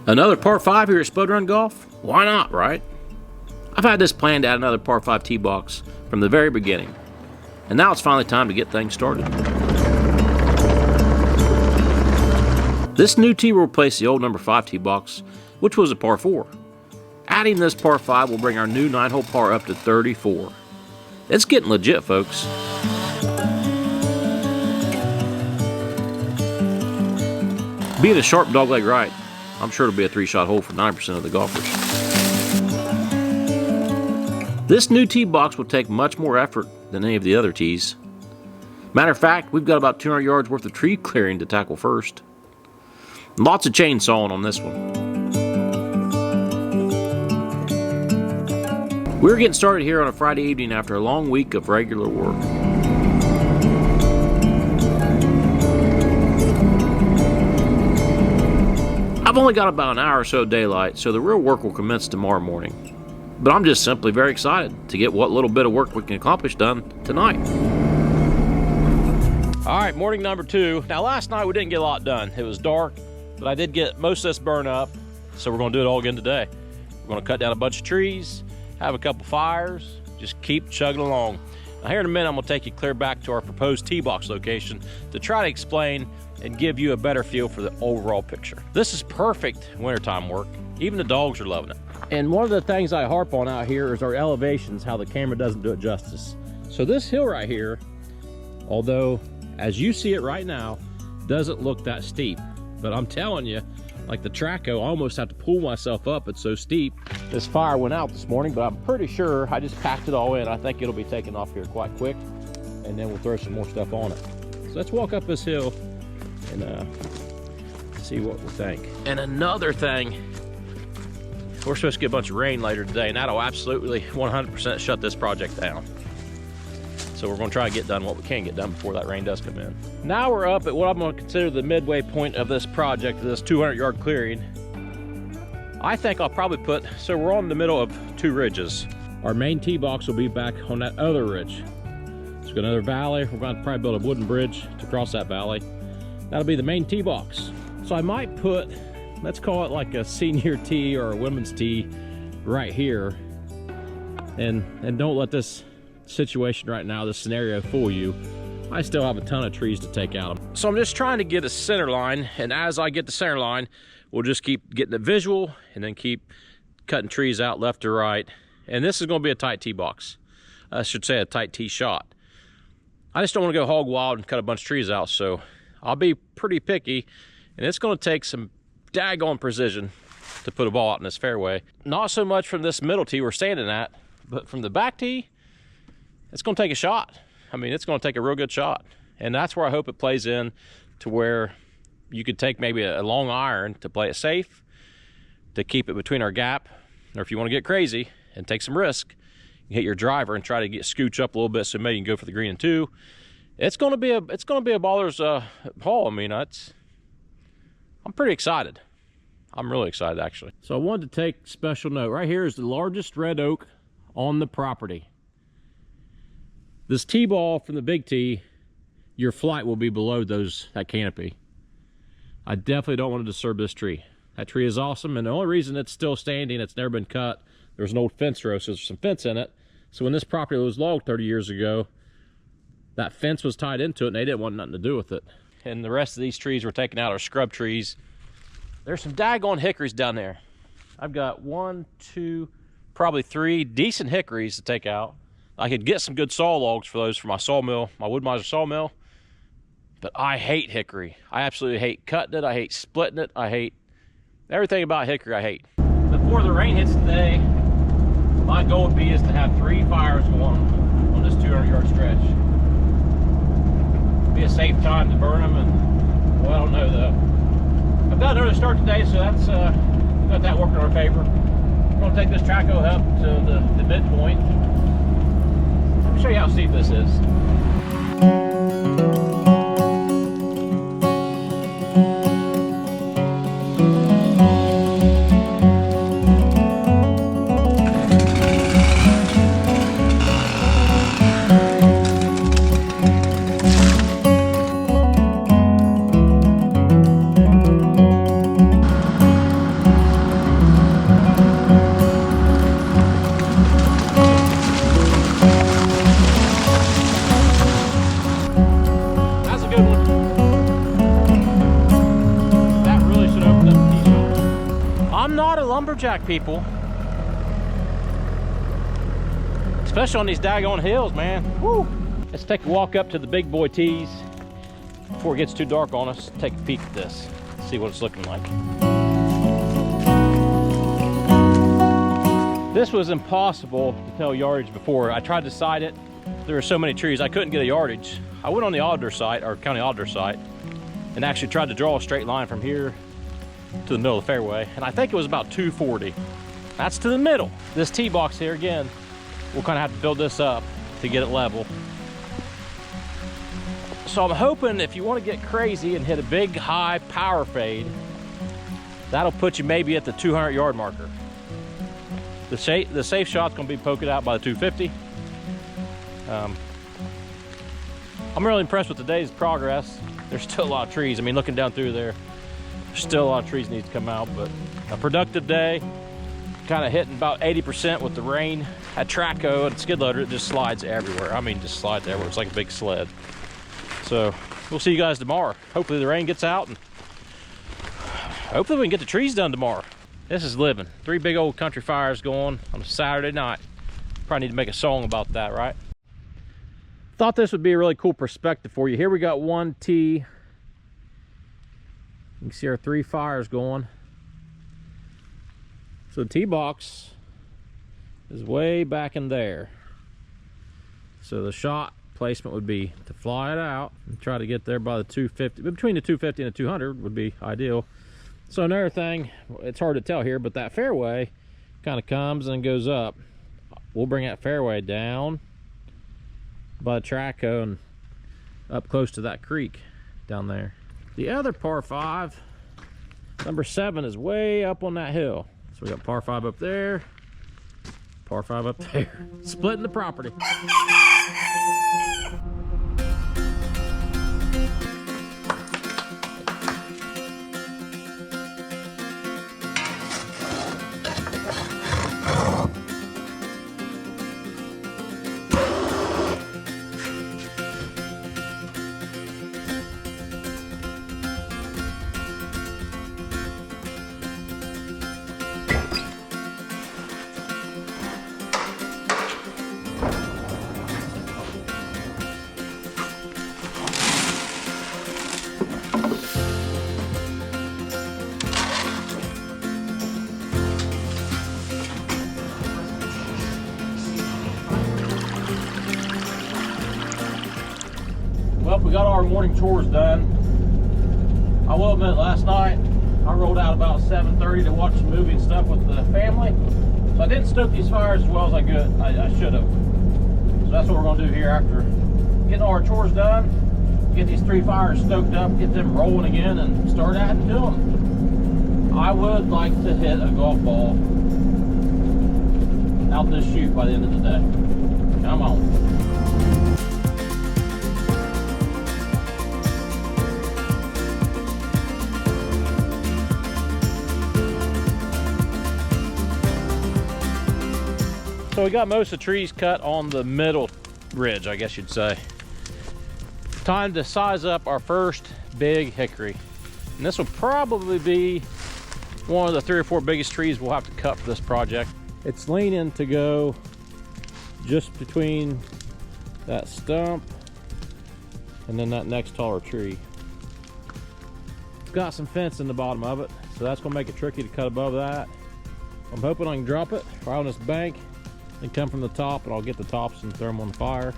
Another par 5 here at Spud Run Golf? Why not, right? I've had this planned to add another par 5 tee box from the very beginning, and now it's finally time to get things started. This new tee will replace the old number 5 tee box, which was a par 4. Adding this par 5 will bring our new 9-hole par up to 34. It's getting legit, folks. Being a sharp dogleg right, I'm sure it'll be a 3-shot hole for 9% of the golfers. This new tee box will take much more effort than any of the other tees. Matter of fact, we've got about 200 yards worth of tree clearing to tackle first. Lots of chainsawing on this one. We're getting started here on a Friday evening after a long week of regular work. I've only got about an hour or so of daylight, so the real work will commence tomorrow morning. But I'm just simply very excited to get what little bit of work we can accomplish done tonight. All right, morning number 2. Now last night we didn't get a lot done. It was dark, but I did get most of this burn up, so we're gonna do it all again today. We're gonna cut down a bunch of trees, have a couple fires, just keep chugging along. Now here in a minute, I'm gonna take you clear back to our proposed tee box location to try to explain and give you a better feel for the overall picture. This is perfect wintertime work. Even the dogs are loving it. And one of the things I harp on out here is our elevations, how the camera doesn't do it justice. So this hill right here, although as you see it right now, doesn't look that steep. But I'm telling you, like the Traco, I almost have to pull myself up, it's so steep. This fire went out this morning, but I'm pretty sure I just packed it all in. I think it'll be taken off here quite quick, and then we'll throw some more stuff on it. So let's walk up this hill and see what we think. And another thing, we're supposed to get a bunch of rain later today, and that'll absolutely 100% shut this project down. So we're gonna try to get done what we can get done before that rain does come in. Now we're up at what I'm gonna consider the midway point of this project, this 200-yard clearing. I think I'll probably put, so we're on the middle of 2 ridges. Our main tee box will be back on that other ridge. It's got another valley. We're gonna probably build a wooden bridge to cross that valley. That'll be the main tee box. So I might put, let's call it like a senior tee or a women's tee right here. And don't let this situation right now, this scenario, fool you. I still have a ton of trees to take out. So I'm just trying to get a center line, and as I get the center line, we'll just keep getting the visual and then keep cutting trees out left to right. And this is gonna be a tight tee box. I should say a tight tee shot. I just don't wanna go hog wild and cut a bunch of trees out, so I'll be pretty picky, and it's gonna take some daggone precision to put a ball out in this fairway. Not so much from this middle tee we're standing at, but from the back tee, it's gonna take a shot. I mean, it's gonna take a real good shot. And that's where I hope it plays in to where you could take maybe a long iron to play it safe, to keep it between our gap, or if you wanna get crazy and take some risk, you hit your driver and try to scooch up a little bit so maybe you can go for the green in 2. It's gonna be a baller's haul. I mean, I'm pretty excited. I'm really excited, actually. So I wanted to take special note. Right here is the largest red oak on the property. This tee ball from the big tee, your flight will be below that canopy. I definitely don't want to disturb this tree. That tree is awesome, and the only reason it's still standing, it's never been cut, there's an old fence row, so there's some fence in it. So when this property was logged 30 years ago, that fence was tied into it, and they didn't want nothing to do with it. And the rest of these trees we're taking out are scrub trees. There's some daggone hickories down there. I've got 1, 2, probably 3 decent hickories to take out. I could get some good saw logs for those for my sawmill, my Wood-Mizer sawmill, but I hate hickory. I absolutely hate cutting it. I hate splitting it. I hate everything about hickory. I hate. Before the rain hits today, my goal would be is to have 3 fires going on this 200-yard stretch. Be a safe time to burn them, and well, I don't know though. I've got an early start today, so that's we've got that working in our favor. I'm gonna take this Traco up to the midpoint. Let me show you how steep this is. I'm not a lumberjack, people. Especially on these daggone hills, man. Woo! Let's take a walk up to the big boy tees before it gets too dark on us. Take a peek at this, see what it's looking like. This was impossible to tell yardage before. I tried to site it. There were so many trees, I couldn't get a yardage. I went on the auditor site, or county auditor site, and actually tried to draw a straight line from here to the middle of the fairway, and I think it was about 240. That's to the middle. This tee box here, again, we'll kind of have to build this up to get it level. So I'm hoping if you want to get crazy and hit a big high power fade, that'll put you maybe at the 200 yard marker. The safe shot's gonna be poked out by the 250. I'm really impressed with today's progress. There's still a lot of trees. I mean, looking down through there, there's still a lot of trees need to come out, but a productive day. Kind of hitting about 80% with the rain. At Traco and skid loader, it just slides everywhere. I mean, just slides everywhere. It's like a big sled. So we'll see you guys tomorrow. Hopefully the rain gets out and hopefully we can get the trees done tomorrow. This is living. 3 big old country fires going on a Saturday night. Probably need to make a song about that, right? Thought this would be a really cool perspective for you. Here we got one tee. You can see our 3 fires going. So the tee box is way back in there. So the shot placement would be to fly it out and try to get there by the 250. Between the 250 and the 200 would be ideal. So another thing, it's hard to tell here, but that fairway kind of comes and goes up. We'll bring that fairway down by the Traco and up close to that creek down there. The other par 5, number 7, is way up on that hill. So we got par 5 up there, par 5 up there, splitting the property. Well, we got our morning chores done. I will admit, last night I rolled out about 7:30 to watch a movie and stuff with the family. So I didn't stoke these fires as well as I should have. So that's what we're gonna do here after getting all our chores done. Get these 3 fires stoked up, get them rolling again, and start adding to them. I would like to hit a golf ball out this chute by the end of the day. Come on. So we got most of the trees cut on the middle ridge, I guess you'd say. Time to size up our first big hickory. And this will probably be one of the 3 or 4 biggest trees we'll have to cut for this project. It's leaning to go just between that stump and then that next taller tree. It's got some fence in the bottom of it, so that's gonna make it tricky to cut above that. I'm hoping I can drop it right on this bank and come from the top, and I'll get the tops and throw them on the fire.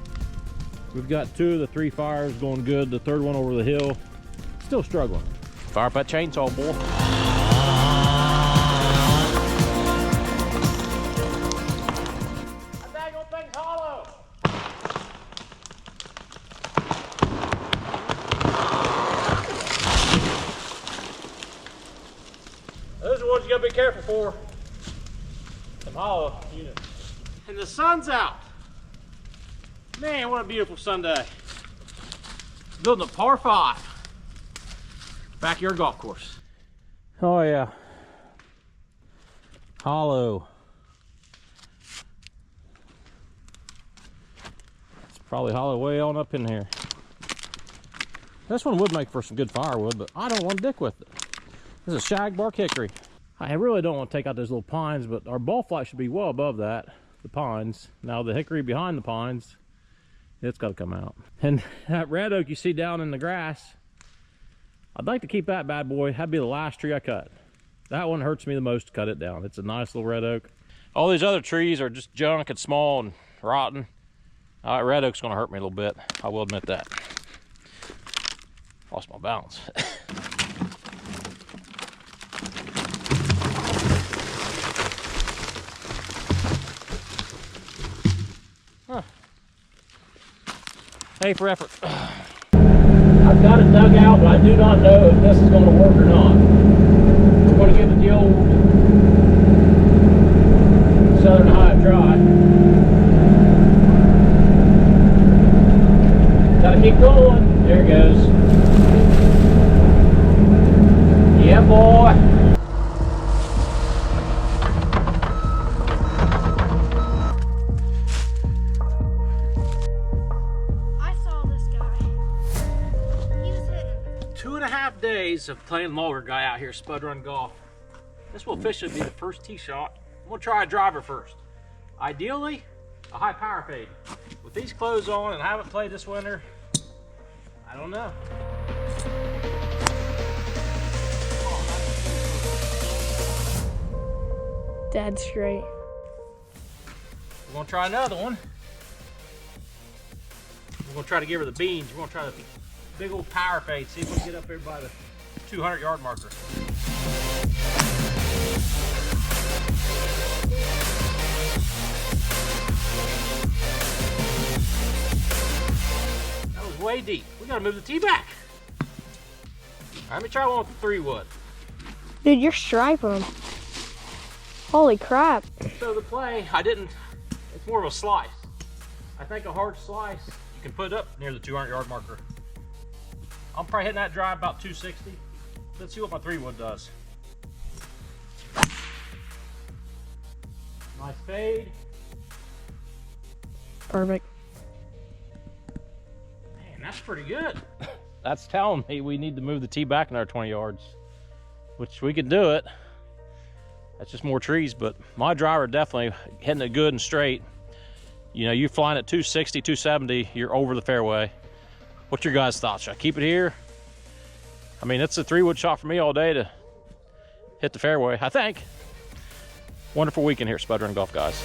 We've got 2 of the 3 fires going good. The 3rd one over the hill, still struggling. Fire up that chainsaw, boy. That daggone thing's hollow. Those are the ones you gotta be careful for. Them hollow units. And the sun's out. Man, what a beautiful Sunday. Building a par 5 backyard golf course. Oh yeah, hollow. It's probably hollow way on up in here. This one would make for some good firewood, but I don't want to dick with it. This is a shagbark hickory. I really don't want to take out those little pines, but our ball flight should be well above that, the pines. Now the hickory behind the pines, it's got to come out. And that red oak you see down in the grass, I'd like to keep that bad boy. That'd be the last tree I cut. That one hurts me the most to cut it down. It's a nice little red oak. All these other trees are just junk and small and rotten. Red oak's gonna hurt me a little bit. I will admit that. Lost my balance. Huh. Pay for effort. I've got it dug out, but I do not know if this is going to work or not. We're going to give it the old Southern Hive try. Gotta keep going. There it goes. Yeah, boy. Of playing mulder guy out here, Spud Run Golf. This will officially be the first tee shot. I'm gonna try a driver first. Ideally, a high power fade. With these clothes on and I haven't played this winter, I don't know. Dead straight. We're gonna try another one. We're gonna try to give her the beans. We're gonna try the big old power fade. See if we can get up there by the 200-yard marker. That was way deep. We gotta move the tee back. All right, let me try one with the 3-wood. Dude, you're striping them. Holy crap. So the play, it's more of a slice. I think a hard slice, you can put up near the 200-yard marker. I'm probably hitting that drive about 260. Let's see what my 3-wood does. Nice fade. Perfect. Man, that's pretty good. That's telling me we need to move the tee back another 20 yards, which we can do it. That's just more trees, but my driver definitely hitting it good and straight. You know, you're flying at 260, 270, you're over the fairway. What's your guys' thoughts? Should I keep it here? I mean, it's a 3-wood shot for me all day to hit the fairway, I think. Wonderful weekend here at Spud Run Golf, guys.